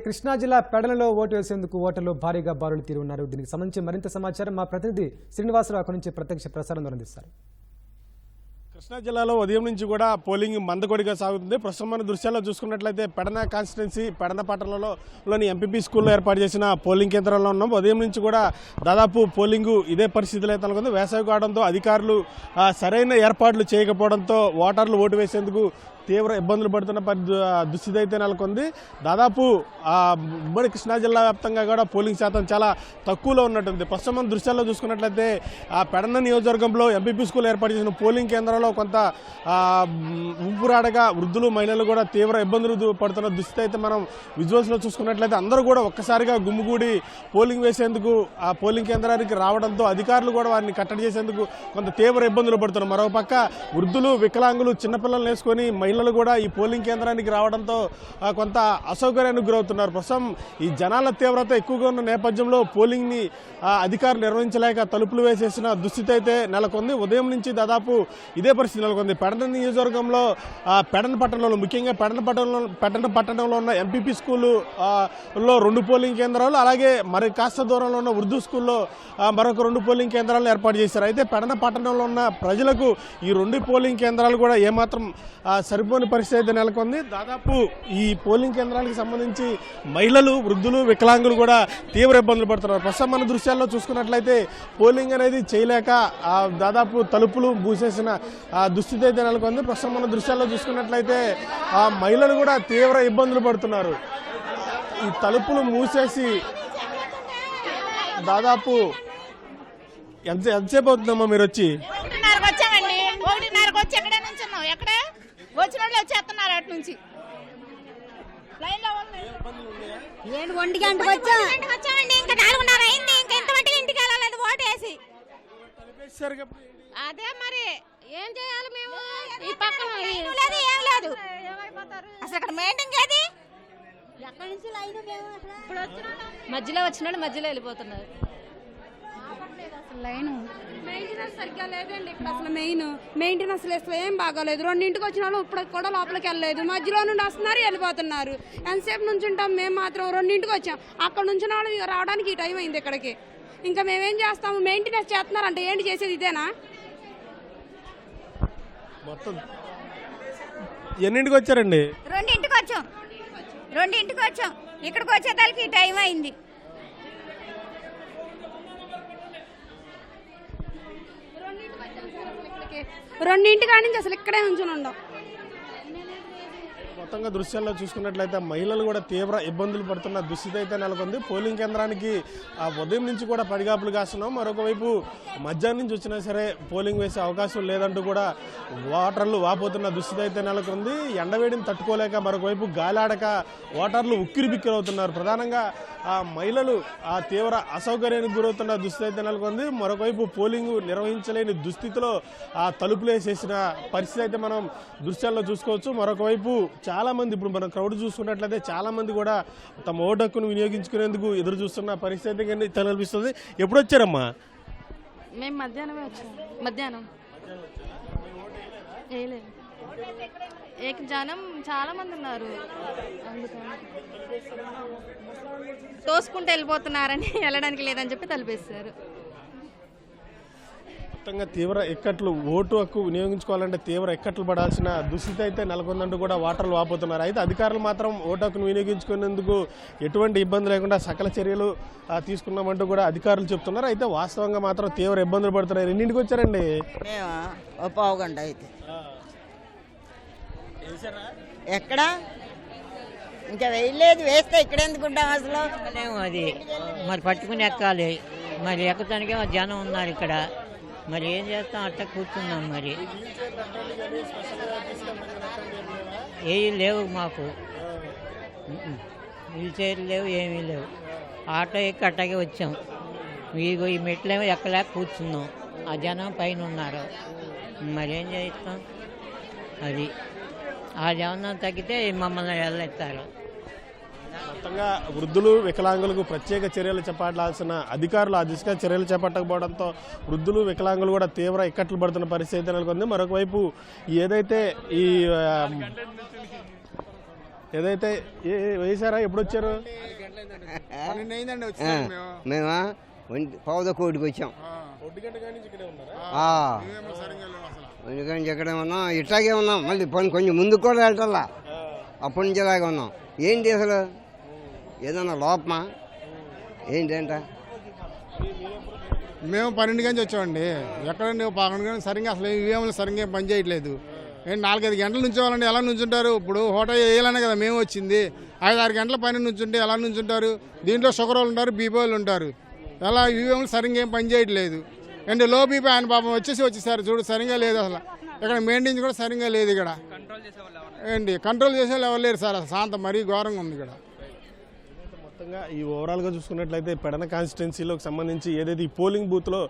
కృష్ణా జిల్లా పెడలలో ఓటు వేసేందుకు ఓటర్లు భారీగా బారులు తీరి ఉన్నారు. దీనికి సంబంధించి మరింత సమాచారం మా ప్రతినిధి శ్రీనివాసరావు అక్కడి నుంచి ప్రత్యక్ష ప్రసారం అందిస్తారు. కృష్ణా జిల్లాలో ఉదయం నుంచి కూడా పోలింగ్ మందకొడిగా సాగుతుంది. ప్రస్తుతం మన దృశ్యాల్లో చూసుకున్నట్లయితే పెడన కాన్స్టిట్యున్సీ పెడన పట్టణంలోని ఎంపీపీ స్కూల్లో ఏర్పాటు చేసిన పోలింగ్ కేంద్రంలో ఉన్నాం. ఉదయం నుంచి కూడా దాదాపు పోలింగు ఇదే పరిస్థితిలో అయితే నెలకొంది. వేసవి కావడంతో అధికారులు సరైన ఏర్పాట్లు చేయకపోవడంతో ఓటర్లు ఓటు వేసేందుకు తీవ్ర ఇబ్బందులు పడుతున్న దుస్థితి అయితే నెలకొంది. దాదాపు ఉమ్మడి కృష్ణా జిల్లా వ్యాప్తంగా కూడా పోలింగ్ శాతం చాలా తక్కువలో ఉన్నట్టుంది. ప్రస్తుతం మన దృశ్యాల్లో చూసుకున్నట్లయితే పెడన నియోజకవర్గంలో ఎంపీపీ స్కూల్ ఏర్పాటు చేసిన పోలింగ్ కేంద్రంలో కొంత ఊపిరాడగా వృద్ధులు మహిళలు కూడా తీవ్ర ఇబ్బందులు పడుతున్న దుస్థితి అయితే మనం విజువల్స్లో చూసుకున్నట్లయితే అందరూ కూడా ఒక్కసారిగా గుమ్ముగూడి పోలింగ్ వేసేందుకు ఆ పోలింగ్ కేంద్రానికి రావడంతో అధికారులు కూడా వారిని కట్టడి చేసేందుకు కొంత తీవ్ర ఇబ్బందులు పడుతున్నారు. మరోపక్క వృద్ధులు వికలాంగులు చిన్నపిల్లలు వేసుకొని మహిళలు కూడా ఈ పోలింగ్ కేంద్రానికి రావడంతో కొంత అసౌకర్యానికి గురవుతున్నారు. ప్రస్తుతం ఈ జనాల తీవ్రత ఎక్కువగా ఉన్న నేపథ్యంలో పోలింగ్ని అధికారులు నిర్వహించలేక తలుపులు వేసేసిన దుస్థితి అయితే నెలకొంది. ఉదయం నుంచి దాదాపు ఇదే పరిస్థితి నెలకొంది. పెడన నియోజకవర్గంలో పెడన పట్టణంలో ముఖ్యంగా పెడన పట్టణంలో ఉన్న ఎంపీపీ స్కూల్లో 2 పోలింగ్ కేంద్రాలు, అలాగే మరి కాస్త దూరంలో ఉన్న ఉర్దూ స్కూల్లో మరొక 2 పోలింగ్ కేంద్రాలను ఏర్పాటు చేశారు. అయితే పెడన పట్టణంలో ఉన్న ప్రజలకు ఈ 2 పోలింగ్ కేంద్రాలు కూడా ఏమాత్రం సరిపోని పరిస్థితి అయితే నెలకొంది. దాదాపు ఈ పోలింగ్ కేంద్రాలకు సంబంధించి మహిళలు వృద్ధులు వికలాంగులు కూడా తీవ్ర ఇబ్బందులు పడుతున్నారు. ప్రస్తుతం మన దృశ్యాల్లో చూసుకున్నట్లయితే పోలింగ్ అనేది చేయలేక దాదాపు తలుపులు మూసేసిన దుస్థితి అయితే నెలకొంది. ప్రస్తుతం మన దృశ్యాల్లో చూసుకున్నట్లయితే మహిళలు కూడా తీవ్ర ఇబ్బందులు పడుతున్నారు. ఈ తలుపులు మూసేసి దాదాపు ఎంతసేపు అవుతుందమ్మా మీరు వచ్చి? వచ్చిన వాళ్ళు వచ్చేస్తున్నారు అటు నుంచి. నేను 1 గంటకు వచ్చామండి, ఇంకా 4:30 అయింది. ఇంకా ఇంతమంది ఇంటికి వెళ్ళలేదు ఓటు వేసి. అదే మరి ఏం చేయాలి మేము? ఈ పక్కన ఏం లేదు అసలు. అక్కడ మెయింటైన్ ఏది? ఎక్కడి నుంచి లైన్ ఇప్పుడు మధ్యలో వచ్చినాడు, మధ్యలో వెళ్ళిపోతున్నారు. లైన్ మెయింటెనెన్స్ సరిగ్గా లేదండి ఇక్కడ. అసలు మెయింటెనెన్స్ అసలు ఏం బాగోలేదు. 2ంటికి వచ్చిన వాళ్ళు ఇప్పుడు కూడా లోపలికి వెళ్ళలేదు. మధ్యలో నుండి వస్తున్నారు, వెళ్ళిపోతున్నారు. ఎంతసేపు నుంచి ఉంటాం? మేము మాత్రం 2ంటికి వచ్చాం. అక్కడ నుంచి వాళ్ళు రావడానికి ఈ టైం అయింది ఇక్కడికి. ఇంకా మేమేం చేస్తాము? మెయింటెనెన్స్ చేస్తున్నారంటే ఏంటి చేసేది? ఇదేనా? మొత్తం ఎన్నింటికి వచ్చారండి? 2ంటికి వచ్చాం. 2ంటికి వచ్చాం. ఇక్కడికి వచ్చేదానికి ఈ టైం అయింది. 2ంటి కాడి నుంచి అసలు ఇక్కడే నుంచుని ఉండం. మొత్తంగా దృశ్యాల్లో చూసుకున్నట్లయితే మహిళలు కూడా తీవ్ర ఇబ్బందులు పడుతున్న దుస్థితి అయితే నెలకొంది. పోలింగ్ కేంద్రానికి ఉదయం నుంచి కూడా పడిగాపులు కాస్తున్నాం. మరొక వైపు మధ్యాహ్నం నుంచి వచ్చినా సరే పోలింగ్ వేసే అవకాశం లేదంటూ కూడా ఓటర్లు వాపోతున్న దుస్థితి అయితే నెలకొంది. ఎండవేడిని తట్టుకోలేక మరొక వైపు గాలాడక ఓటర్లు ఉక్కిరిబిక్కిరి అవుతున్నారు. ప్రధానంగా మహిళలు తీవ్ర అసౌకర్యానికి గురవుతున్న దుస్థితి అయితే నెలకొంది. మరొక వైపు పోలింగ్ నిర్వహించలేని దుస్థితిలో తలుపులు వేసేసిన పరిస్థితి అయితే మనం దృశ్యాల్లో చూసుకోవచ్చు. మరొక వైపు చాలా మంది, ఇప్పుడు మనం క్రౌడ్ చూసుకున్నట్లయితే చాలా మంది కూడా తమ ఓటు హక్కును వినియోగించుకునేందుకు ఎదురు చూస్తున్న పరిస్థితి కనిపిస్తుంది. ఎప్పుడు వచ్చారమ్మా? మేము మధ్యాహ్నమే వచ్చాము. మధ్యాహ్నం వేయలేదు. జనం చాలా మంది ఉన్నారు, తోసుకుంటూ వెళ్ళిపోతున్నారని వెళ్ళడానికి లేదని చెప్పి తలిపేస్తారు. మొత్తంగా తీవ్ర ఇక్కట్లు, ఓటు హక్కు వినియోగించుకోవాలంటే తీవ్ర ఇక్కట్లు పడాల్సిన దుస్థితి అయితే నెలకొందంటూ కూడా ఓటర్లు వాపోతున్నారు. అయితే అధికారులు మాత్రం ఓటు హక్కును వినియోగించుకునేందుకు ఎటువంటి ఇబ్బంది లేకుండా సకల చర్యలు తీసుకున్నామంటూ కూడా అధికారులు చెప్తున్నారు. అయితే వాస్తవంగా మాత్రం తీవ్ర ఇబ్బందులు పడుతున్నారు. ఎన్నింటికి వచ్చారండి? పావు గంట అయితే. ఎక్కడ ఇంకా వేయలేదు. వేస్తే ఇక్కడ ఎందుకుంటాం అసలు? అది మరి పట్టుకుని ఎక్కాలి. మరి ఎక్కడానికే జనం ఉన్నారు ఇక్కడ. మరి ఏం చేస్తాం? అట్లా కూర్చున్నాం. మరి ఏవి లేవు మాకు, వీల్ చైర్లు లేవు, ఏమీ లేవు. ఆటో ఎక్కి అట్టాగే వచ్చాం. ఈ మెట్లేమో ఎక్కలేక కూర్చున్నాం. ఆ జనం పైన ఉన్నారు. మరి ఏం చేస్తాం? అది ఆ జనం తగ్గితే మమ్మల్ని వెళ్ళెత్తారు. మొత్తంగా వృద్ధులు వికలాంగులకు ప్రత్యేక చర్యలు చేపట్టాల్సిన అధికారులు ఆ దిశగా చర్యలు చేపట్టకపోవడంతో వృద్ధులు వికలాంగులు కూడా తీవ్ర ఇక్కట్లు పడుతున్న పరిస్థితి నెలకొంది. మరొక వైపు ఏదైతే ఈ ఏదైతే వేసారా? ఎప్పుడు వచ్చారు? మేమా పౌద కోటికి వచ్చాం. 1 గంట కానీ ఇక్కడే ఉన్నారా? 1 గంట ఇక్కడే ఉన్నాం, ఇట్లాగే ఉన్నాం. మళ్ళీ పని కొంచెం ముందుకు కూడా వెళ్ళటల్లా, అప్పటి నుంచి ఇలాగే ఉన్నాం. ఏంటి అసలు ఏదన్నా లోపమా ఏంటంట? మేము 12 గంటలు వచ్చామండి. ఎక్కడండి 11 గంటలు సరిగ్గా అసలు ఈవీఎంలు సరిగ్గా పని చేయట్లేదు. 4-5 గంటలు నుంచోవాలండి, ఎలా నుంచుంటారు? ఇప్పుడు హోటల్ వేయాలనే కదా మేము వచ్చింది. 5-6 గంటల పైన నుంచుంటే ఎలా నుంచుంటారు? దీంట్లో షుగర్ వాళ్ళు ఉంటారు, బీపీ వాళ్ళు ఉంటారు. ఎలా ఈవీఎంలు సరిగ్గా ఏం పని చేయట్లేదు అండి. లో బీపీ ఆయన పాపం వచ్చేసారు చూడు, సరిగ్గా లేదు అసలు. ఇక్కడ మెయింటెనెన్స్ కూడా సరిగ్గా లేదు. ఇక్కడ ఏంటి కంట్రోల్ చేసే వాళ్ళు ఎవరు లేరు సార్. అసలు శాంతం మరీ ఘోరంగా ఉంది ఇక్కడ. మొత్తంగా ఈ ఓవరాల్గా చూసుకున్నట్లయితే పెడన కాన్స్టిట్యున్సీలోకి సంబంధించి ఏదైతే ఈ పోలింగ్ బూత్లో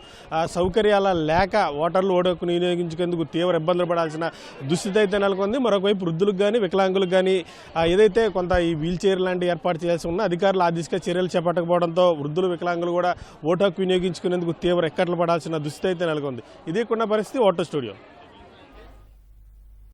సౌకర్యాల లేక ఓటర్లు ఓటును వినియోగించుకేందుకు తీవ్ర ఇబ్బందులు పడాల్సిన దుస్థితి అయితే నెలకొంది. మరొకవైపు వృద్ధులకు కానీ వికలాంగులకు కానీ ఏదైతే కొంత ఈ వీల్ చైర్ లాంటి ఏర్పాటు చేయాల్సి ఉన్న అధికారులు ఆ దిశగా చర్యలు చేపట్టకపోవడంతో వృద్ధులు వికలాంగులు కూడా ఓటు హక్కు వినియోగించుకునేందుకు తీవ్ర ఎక్కట్లు పడాల్సిన దుస్థితి అయితే నెలకొంది. ఇదే కొన్న పరిస్థితి ఓటర్ స్టూడియో.